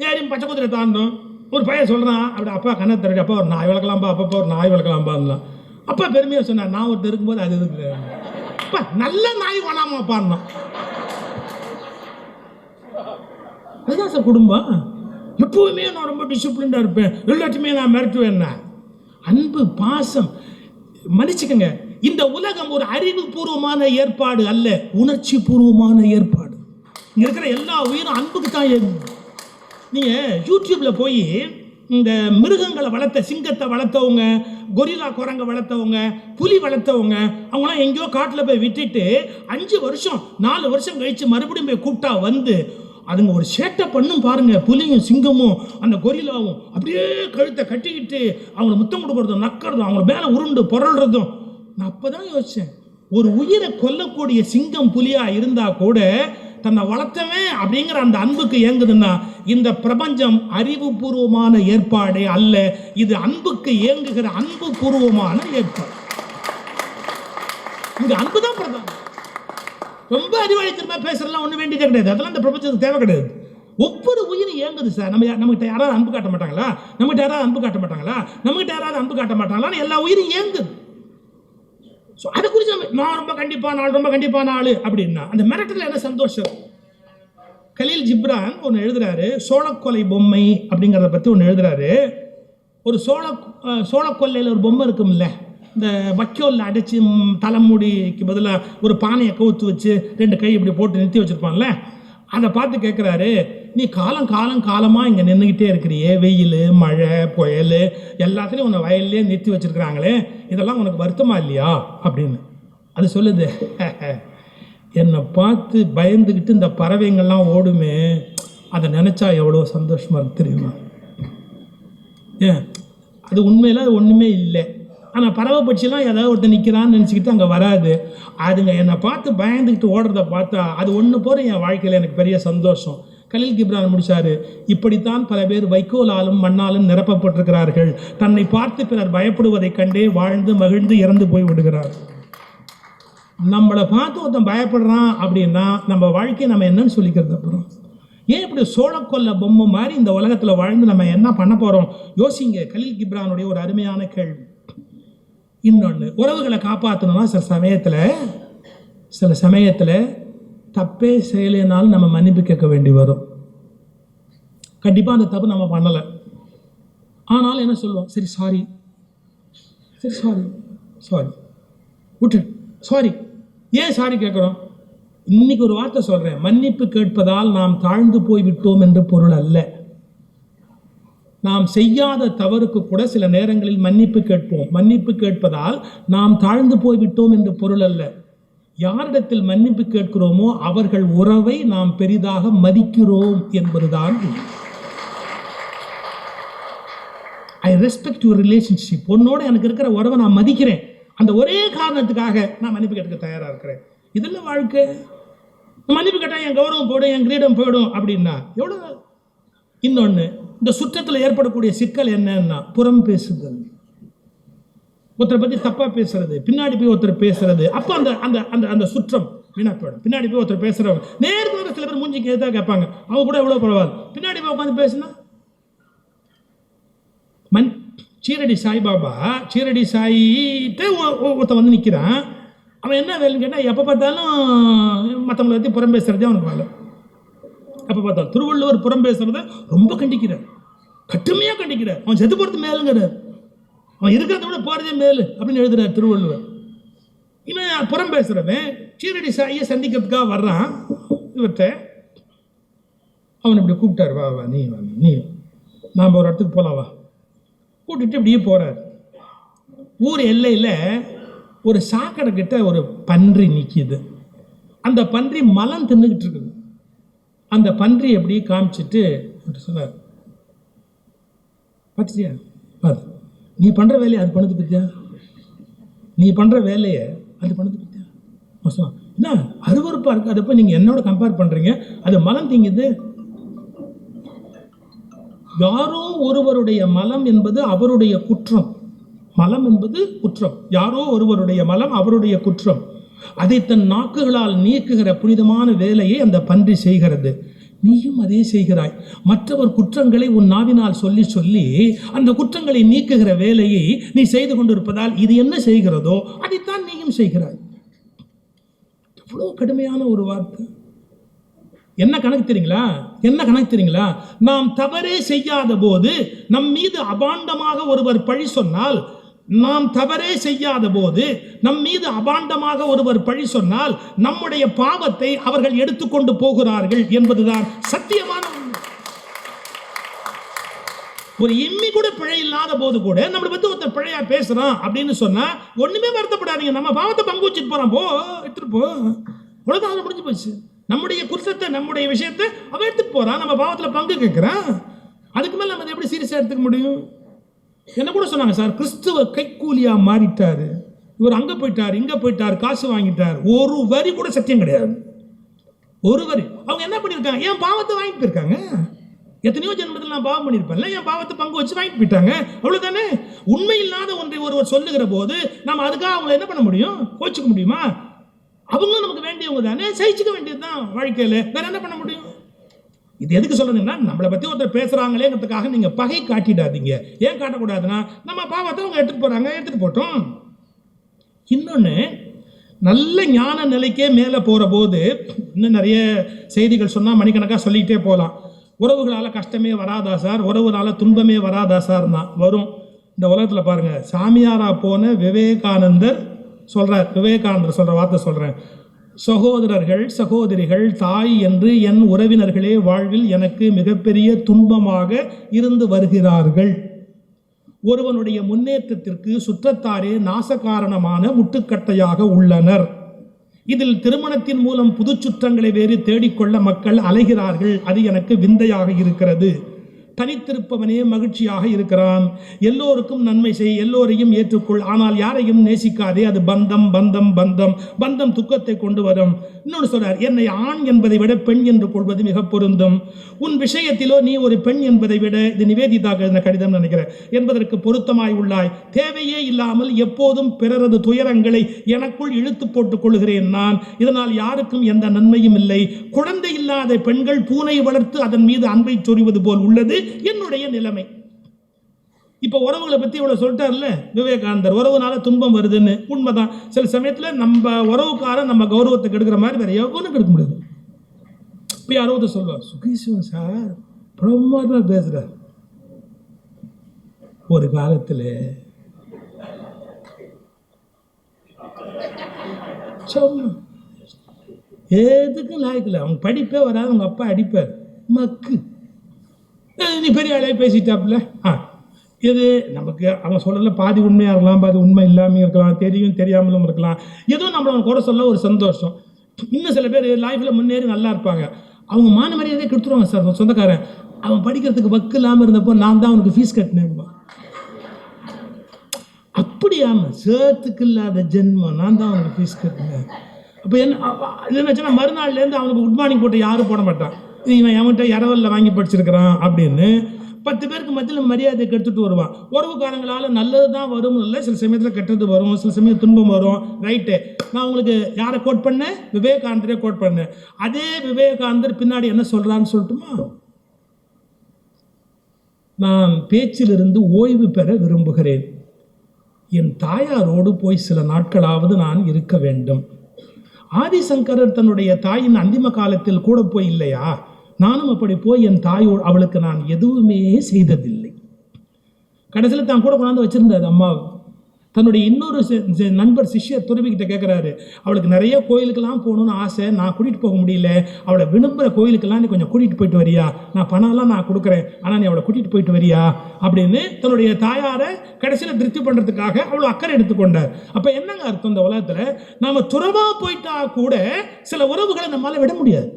ஏறி பச்சை குதிரை தாண்டணும். ஒரு பையன் சொல்கிறான், அப்படி அப்பா கண்ணை தரடி, அப்பா ஒரு நாய் வளர்க்கலாம்பா, அப்பப்போ ஒரு நாய் வளர்க்கலாம்பான்லாம். அப்பா பெருமையாக சொன்னார், நான் ஒருத்தர் இருக்கும்போது அது இருக்கு அப்பா நல்ல நாய் வேணாமாப்பான்னா. அதுதான் சார் குடும்பம். எப்போவுமே நான் ரொம்ப டிசிப்ளின்டாக இருப்பேன், எல்லாத்தையுமே நான் மிரட்டுவேன். அன்பு, பாசம். மன்னிச்சுக்கங்க, இந்த உலகம் ஒரு அறிவுபூர்வமான ஏற்பாடு அல்ல, உணர்ச்சி பூர்வமான ஏற்பாடு. இங்கே இருக்கிற எல்லா உயிரும் அன்புக்கு தான் ஏறும். நீங்கள் யூடியூப்பில் போய் இந்த மிருகங்களை வளர்த்த, சிங்கத்தை வளர்த்தவங்க, கொரில்லா குரங்கை வளர்த்தவங்க, புலி வளர்த்தவங்க, அவங்களாம் எங்கேயோ காட்டில் போய் விட்டுட்டு 5 வருஷம் 4 வருஷம் கழித்து மறுபடியும் போய் கூப்பிட்டா வந்து அதுங்க ஒரு சேட்டை பண்ணும் பாருங்க. புலியும் சிங்கமும் அந்த கொரில்லாவும் அப்படியே கழுத்தை கட்டிக்கிட்டு அவங்கள முத்தம் கொடுக்கறதும், நக்கிறதும், அவங்கள மேலே உருண்டு புரள்றதும். நான் அப்போ தான் யோசித்தேன், ஒரு உயிரை கொல்லக்கூடிய சிங்கம் புலியா இருந்தா கூட தன்னை வளர்த்தவன் அப்படிங்கிற அந்த அன்புக்கு ஏங்குதுன்னா இந்த பிரபஞ்சம் அறிவுபூர்வமான ஏற்பாடே அல்ல, இது அன்புக்கு ஏங்குகிற அன்பு பூர்வமான ஏற்பாடு. இந்த அன்பு தான் பிரதானம். ரொம்ப அறிவாளித்தனமா பேசுறதுலாம் ஒன்றும் வேண்டியதே கிடையாது, அதெல்லாம் இந்த பிரபஞ்சத்துக்கு தேவை கிடையாது. ஒவ்வொரு உயிரும் ஏங்குது சார். நம்மகிட்ட யாராவது அன்பு காட்ட மாட்டாங்களா? நம்மகிட்ட யாராவது அன்பு காட்ட மாட்டாங்களா? நம்மகிட்ட யாராவது அன்பு காட்ட மாட்டாங்களான்னு எல்லா உயிரும் ஏங்குது. ஸோ அதை குறித்து நான் ரொம்ப கண்டிப்பான ஆள், ரொம்ப கண்டிப்பான ஆள் அப்படின்னா அந்த மிரட்டல என்ன சந்தோஷம். கலீல் ஜிப்ரான் ஒன்று எழுதுறாரு, சோளக்கொலை பொம்மை அப்படிங்கிறத பற்றி ஒன்று எழுதுறாரு. ஒரு சோளக்கொல்லையில் ஒரு பொம்மை இருக்கும்ல, இந்த வக்கோலில் அடைச்சி தலைமுடிக்கு பதிலாக ஒரு பானையை கவுத்து வச்சு 2 கை இப்படி போட்டு நிறுத்தி வச்சுருப்பான்ல, அதை பார்த்து கேட்குறாரு, நீ காலமாக இங்கே நின்றுக்கிட்டே இருக்கிறியே, வெயில் மழை புயல் எல்லாத்துலேயும் உன்னை வயல்லே நிறுத்தி வச்சுருக்குறாங்களே, இதெல்லாம் உனக்கு வருத்தமா இல்லையா அப்படின்னு. அது சொல்லுது, என்னை பார்த்து பயந்துக்கிட்டு இந்த பறவைங்கள்லாம் ஓடுமே, அதை நினச்சா எவ்வளோ சந்தோஷமாக இருக்கு தெரியுமா? ஏன் அது உண்மையில் அது ஒன்றுமே இல்லை. ஆனால் பறவை பட்சியெல்லாம் ஏதாவது ஒருத்தர் நிற்கிறான்னு நினச்சிக்கிட்டு அங்கே வராது. அதுங்க என்னை பார்த்து பயந்துக்கிட்டு ஓடுறத பார்த்தா அது ஒன்று போகிற என் வாழ்க்கையில் எனக்கு பெரிய சந்தோஷம். கலீல் கிப்ரான் முடிச்சாரு, இப்படித்தான் பல பேர் வைக்கோலாலும் மண்ணாலும் நிரப்பப்பட்டிருக்கிறார்கள், தன்னை பார்த்து பிறர் பயப்படுவதை கண்டே வாழ்ந்து மகிழ்ந்து இறந்து போய் விடுகிறார். நம்மளை பார்த்து ஒருத்தன் பயப்படுறான் அப்படின்னா நம்ம வாழ்க்கையை நம்ம என்னன்னு சொல்லிக்கிறது? அப்புறம் ஏன் இப்படி சோளக்கொல்ல பொம்மை மாதிரி இந்த உலகத்தில் வாழ்ந்து நம்ம என்ன பண்ண போகிறோம்? யோசிங்க. கலீல் கிப்ரானுடைய ஒரு அருமையான கேள்வி. இன்னொன்று, உறவுகளை காப்பாற்றணும்னா சில சமயத்தில் தப்பே செய்யலைனாலும் நம்ம மன்னிப்பு கேட்க வேண்டி வரும். கண்டிப்பாக அந்த தப்பு நம்ம பண்ணலை, ஆனாலும் என்ன சொல்லுவோம்? சரி சாரி விட்டு சாரி. ஏன் சாரி கேட்குறோம்? இன்னைக்கு ஒரு வார்த்தை சொல்கிறேன், மன்னிப்பு கேட்பதால் நாம் தாழ்ந்து போய் விட்டோம் என்று பொருள் அல்ல. நாம் செய்யாத தவறுக்கு கூட சில நேரங்களில் மன்னிப்பு கேட்போம். மன்னிப்பு கேட்பதால் நாம் தாழ்ந்து போய்விட்டோம் என்று பொருள் அல்ல. யாரிடத்தில் மன்னிப்பு கேட்கிறோமோ அவர்கள் உறவை நாம் பெரிதாக மதிக்கிறோம் என்பதுதான். I respect your relationship. உன்னோட எனக்கு இருக்கிற உறவை நான் மதிக்கிறேன், அந்த ஒரே காரணத்துக்காக நான் மன்னிப்பு கேட்க தயாராக இருக்கிறேன். இதெல்லாம் வாழ்க்கை. மன்னிப்பு கேட்டால் என் கௌரவம் போய்டும், என் கிரீடம் போயிடும் அப்படின்னா எவ்வளோ. இன்னொன்று, இந்த சுற்றத்தில் ஏற்படக்கூடிய சிக்கல் என்னன்னா புறம் பேசுதல். ஒருத்தரை பற்றி தப்பாக பேசுறது, பின்னாடி போய் ஒருத்தர் பேசுறது. அப்போ அந்த அந்த அந்த அந்த சுற்றம் வீணாக போயிடும். பின்னாடி போய் ஒருத்தர் பேசுகிறவங்க நேருக்கு சில பேர் மூஞ்சிக்கு எதாவது கேட்பாங்க, அவங்க கூட எவ்வளோ பரவாயில்ல. பின்னாடி போய் உட்காந்து பேசுனா சீரடி சாய்பாபா, சீரடி சாயிட்டே ஒருத்தன் வந்து நிற்கிறான். அவன் என்ன வேலைன்னு கேட்டால் எப்போ பார்த்தாலும் மற்றவங்களை பற்றி புறம் பேசுறதே அவனுக்கு வேலை. எப்போ பார்த்தாலும் திருவள்ளுவர் புறம் பேசுறத ரொம்ப கண்டிக்கிறார், கட்டுமையாக கண்டிக்கிறார். அவன் செத்து போகிறது மேலுங்கிறார், அவன் இருக்கிறத விட போகிறதே மேலு அப்படின்னு எழுதுறார் திருவள்ளுவர். இவன் புறம் பேசுகிறவன் சீரடி சாயை சந்திக்கிறதுக்காக வர்றான். இவர்கிட்ட அவன் இப்படி கூப்பிட்டார், வா வா நீ நாம் ஒரு இடத்துக்கு போகலாம் வா. கூட்டிகிட்டு இப்படியே போகிறார். ஊர் எல்லையில் ஒரு சாக்கடை கிட்ட ஒரு பன்றி நிற்கிது. அந்த பன்றி மலம் தின்னுக்கிட்டு இருக்குது. அந்த பன்றி எப்படி காமிச்சிட்டு சொன்னார், பார்த்தியா பாரு, நீ பண்ணுற வேலையை அது பண்ணது பற்றியா, நீ பண்ணுற வேலையை அது பண்ணது பற்றியா. சொன்னான், என்ன அருவருப்பாக இருக்குது, அதை போய் நீங்கள் என்னோட கம்பேர் பண்ணுறீங்க, அது மலம் திங்குது. யாரோ ஒருவருடைய மலம் என்பது அவருடைய குற்றம். மலம் என்பது குற்றம். யாரோ ஒருவருடைய மலம் அவருடைய குற்றம். அதை தன் நாக்குகளால் நீக்குகிற புனிதமான வேலையை அந்த பன்றி செய்கிறது. நீயும் அதே செய்கிறாய். மற்றவர் குற்றங்களை உன் நாவினால் சொல்லி சொல்லி அந்த குற்றங்களை நீக்குகிற வேலையை நீ செய்து கொண்டிருப்பதால் இது என்ன செய்கிறதோ அதைத்தான் நீயும் செய்கிறாய். எவ்வளவு கடுமையான ஒரு வார்த்தை. என்ன கணக்கு தெரியுங்களா? என்ன கணக்கு தெரியுங்களா? நாம் தவறே செய்யாத போது நம் மீது அபாண்டமாக ஒருவர் பழி சொன்னால், நாம் தவறே செய்யாத போது நம் மீது அபாண்டமாக ஒருவர் பழி சொன்னால் நம்முடைய பாவத்தை அவர்கள் எடுத்துக்கொண்டு போகிறார்கள் என்பதுதான் சத்தியமான உண்மை. ஒரு இம்மி கூட பிழை இல்லாத போது கூட நம்மளை பத்தி ஒருத்தர் பிழையா பேசுறான் அப்படின்னு சொன்னா ஒண்ணுமே வருத்தப்படாதீங்க. நம்ம பாவத்தை பங்கு வச்சுட்டு போறான், போ எடுத்துட்டு போ, அவ்வளவுதான், முடிஞ்சு போச்சு. நம்முடைய குற்றத்தை நம்முடைய விஷயத்தை அவன் எடுத்துட்டு போறான், நம்ம பாவத்துல பங்கு கேட்கிறான். அதுக்கு மேல நம்ம எப்படி சீரியஸா எடுத்துக்க முடியும்? என்ன கூட சொன்னாங்க, சார் கிறிஸ்துவ கைக்கூலியா மாறிட்டாரு, இவர் அங்க போயிட்டார் இங்க போயிட்டார், காசு வாங்கிட்டார். ஒரு வரி கூட சத்தியம் கிடையாது, ஒரு வரி. அவங்க என்ன பண்ணிருக்காங்க? என் பாவத்தை வாங்கிட்டு போயிருக்காங்க. எத்தனையோ ஜென்மத்தில் நான் பாவம் பண்ணியிருப்பேன்ல, என் பாவத்தை பங்கு வச்சு வாங்கிட்டு போயிட்டாங்க, அவ்வளவுதானே. உண்மை இல்லாத ஒன்றை ஒருவர் சொல்லுகிற போது நம்ம அதுக்காக அவங்களை என்ன பண்ண முடியும்? கோச்சுக்க முடியுமா? அவங்க நமக்கு வேண்டியவங்க தானே, சகிச்சுக்க வேண்டியதுதான் வாழ்க்கையில, வேற என்ன பண்ண முடியும்? இது எதுக்கு சொல்றதுன்னா, நம்மளை பத்தி ஒருத்தர் பேசுறாங்களேங்கிறதுக்காக நீங்க பகை காட்டிடாதீங்க. ஏன் காட்டக்கூடாதுன்னா, நம்ம பாவத்தை அவங்க எடுத்துட்டு போறாங்க, எடுத்துட்டு போட்டோம். இன்னொன்னு, நல்ல ஞான நிலைக்கே மேல போற போது இன்னும் நிறைய செய்திகள் சொன்னா மணிக்கணக்காக சொல்லிக்கிட்டே போகலாம். உறவுகளால கஷ்டமே வராதா சார், உறவுனால துன்பமே வராதா சார்? வரும். இந்த உலகத்துல பாருங்க, சாமியாரா போன விவேகானந்தர் சொல்றார், விவேகானந்தர் சொல்ற வார்த்தை சொல்றேன், சகோதரர்கள் சகோதரிகள் தாய் என்று என் உறவினர்களே வாழ்வில் எனக்கு மிகப்பெரிய துன்பமாக இருந்து வருகிறார்கள். ஒருவனுடைய முன்னேற்றத்திற்கு சுற்றத்தாரே நாசகாரணமான முட்டுக்கட்டையாக உள்ளனர். இதில் திருமணத்தின் மூலம் புது சுற்றங்களை வேறு தேடிக்கொள்ள மக்கள் அலைகிறார்கள். அது எனக்கு விந்தையாக இருக்கிறது. தனித்திருப்பவனே மகிழ்ச்சியாக இருக்கிறான். எல்லோருக்கும் நன்மை செய், எல்லோரையும் ஏற்றுக்கொள், ஆனால் யாரையும் நேசிக்காதே. அது பந்தம் பந்தம் பந்தம் பந்தம் துக்கத்தை கொண்டு வரும். இன்னொன்று சொல்றார், என்னை ஆண் என்பதை விட பெண் என்று கொள்வது மிக பொருந்தும். உன் விஷயத்திலோ நீ ஒரு பெண் என்பதை விட, இது நிவேதிதாக இந்த கடிதம் நினைக்கிறேன், என்பதற்கு பொருத்தமாய் உள்ளாய். தேவையே இல்லாமல் எப்போதும் பிறரது துயரங்களை எனக்குள் இழுத்து போட்டுக் கொள்கிறேன் நான். இதனால் யாருக்கும் எந்த நன்மையும் இல்லை. குழந்தை இல்லாத பெண்கள் பூனை வளர்த்து அதன் மீது அன்பை சொறிவது போல் உள்ளது என்னுடைய நிலைமை. இப்ப உறவுகளை பத்தி இவ்வளவு சொல்லிட்டார்ல விவேகானந்தர், உறவுனால துன்பம் வருதுன்னு. உண்மைதான். சில சமயத்துல நம்ம உறவுக்காரன் நம்ம கௌரவத்தை கெடுக்கிற மாதிரி வேற எவனும் கெடுக்க முடியாது. இப்ப யாரோ சொல்லுவார், சுகி சிவம் சார் பிரமாதமா பேசுறார். ஒரு காலத்துல எதுக்கும் லாய்க்கல, அவங்க படிப்பே வராது, அவங்க அப்பா அடிப்பார், மக்கு நீ பெரிய ஆளே பேசிட்டாப்புல. இது நமக்கு அவன் சொல்லல, பாதி உண்மையாக இருக்கலாம், பாதி உண்மை இல்லாமல் இருக்கலாம், தெரியும் தெரியாமலும் இருக்கலாம். ஏதோ நம்மளை கூட சொல்ல ஒரு சந்தோஷம். இன்னும் சில பேர் லைஃப்பில் முன்னேறி நல்லா இருப்பாங்க, அவங்க மான மரியாதையே கொடுத்துருவாங்க சார். சொந்தக்காரன் அவன் படிக்கிறதுக்கு வக்கு இல்லாமல் இருந்தப்போ நான் தான் அவனுக்கு ஃபீஸ் கட்டினேன்பா. அப்படியாம சேர்த்துக்கு இல்லாத ஜென்மம், நான் தான் அவனுக்கு ஃபீஸ் கட்டினேன். அப்போ என்ன மறுநாள்லேருந்து அவனுக்கு குட் மார்னிங் போட்டு யாரும் போட மாட்டான். இவன் எவன்கிட்ட இரவலில் வாங்கி படிச்சிருக்கிறான் அப்படின்னு 10 பேருக்கு மத்தியில் மரியாதை கெடுத்துட்டு வருவான். உறவுக்காரங்களால் நல்லது தான் வரும் இல்லை, சில சமயத்தில் கெட்டது வரும், சில சமயம் துன்பம் வரும். ரைட்டு, நான் உங்களுக்கு யாரை கோட் பண்ணேன்? விவேகானந்தரே கோட் பண்ணேன். அதே விவேகானந்தர் பின்னாடி என்ன சொல்றான்னு சொல்லட்டுமா? நான் பேச்சிலிருந்து ஓய்வு பெற விரும்புகிறேன். என் தாயாரோடு போய் சில நாட்களாவது நான் இருக்க வேண்டும். ஆதிசங்கரர் தன்னுடைய தாயின் அந்திம காலத்தில் கூட போய் இல்லையா? நானும் அப்படி போய் என் தாயோடு, அவளுக்கு நான் எதுவுமே செய்ததில்லை. கடைசியில் தான் கூட கொண்டாந்து வச்சிருந்தாரு அம்மா. தன்னுடைய இன்னொரு நண்பர் சிஷ்யர் துறவிக்கிட்ட கேட்குறாரு, அவளுக்கு நிறைய கோயிலுக்கெல்லாம் போகணுன்னு ஆசை, நான் கூட்டிகிட்டு போக முடியல, அவளை விரும்புகிற கோயிலுக்கெல்லாம் நீ கொஞ்சம் கூட்டிகிட்டு போயிட்டு வரியா? நான் பணம்லாம் நான் கொடுக்குறேன், ஆனால் நீ அவளை கூட்டிகிட்டு போயிட்டு வரியா அப்படின்னு தன்னுடைய தாயாரை கடைசியில் திருப்தி பண்ணுறதுக்காக அவ்வளோ அக்கறை எடுத்துக்கொண்டார். அப்போ என்னங்க அர்த்தம்? இந்த உலகத்தில் நாம் துறவாக போயிட்டா கூட சில உறவுகளை நம்மளால் விட முடியாது.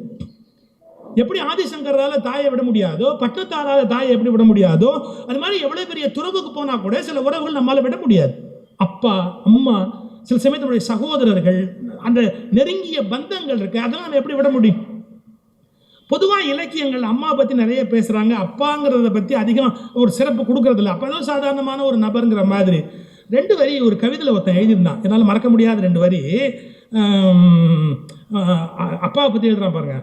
எப்படி ஆதிசங்கரால தாயை விட முடியாதோ, பட்டத்தாரால தாயை எப்படி விட முடியாதோ, அது மாதிரி எவ்வளவு பெரிய துறவுக்கு போனா கூட சில உறவுகள் நம்மளால விட முடியாது. அப்பா அம்மா, சில சமயத்தினுடைய சகோதரர்கள், அந்த நெருங்கிய பந்தங்கள் இருக்கு, அதெல்லாம் நம்ம எப்படி விட முடியும்? பொதுவாக இலக்கியங்கள் அம்மா பற்றி நிறைய பேசுகிறாங்க, அப்பாங்கிறத பற்றி அதிகம் ஒரு சிறப்பு கொடுக்கறதில்ல. அப்போ தான் சாதாரணமான ஒரு நபருங்கிற மாதிரி 2 வரி ஒரு கவிதையில் ஒருத்தன் எழுதியிருந்தான், என்னால் மறக்க முடியாத 2 வரி. அப்பாவை பற்றி எழுதுறான் பாருங்க.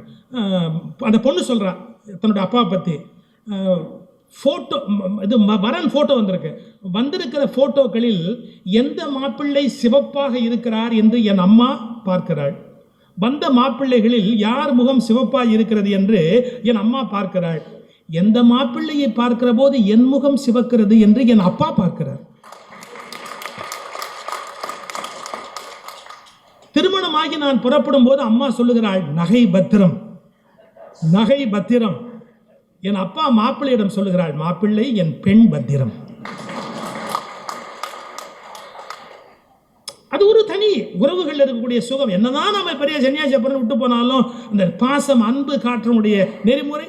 அந்த பொண்ணு சொல்கிறான் தன்னோட அப்பாவை பற்றி. ஃபோட்டோ இது வரன் ஃபோட்டோ வந்திருக்கிற ஃபோட்டோக்களில் எந்த மாப்பிள்ளை சிவப்பாக இருக்கிறார் என்று என் அம்மா பார்க்கிறாள். வந்த மாப்பிள்ளைகளில் யார் முகம் சிவப்பாக இருக்கிறது என்று என் அம்மா பார்க்கிறாள். எந்த மாப்பிள்ளையை பார்க்கிற போது என் முகம் சிவக்கிறது என்று என் அப்பா பார்க்கிறார். திருமணமாகி நான் புறப்படும் போது அம்மா சொல்லுகிறாள், நகை பத்திரம், நகை பத்திரம். என் அப்பா மாப்பிள்ளையிடம் சொல்லுகிறாள், மாப்பிள்ளை என் பெண் பத்திரம். அது ஒரு தனி உறவுகள் இருக்கக்கூடிய சுகம். என்னதான் நம்ம பெரிய சன்னியாசி அப்புறம் விட்டு போனாலும் அந்த பாசம் அன்பு காற்றனுடைய நெறிமுறை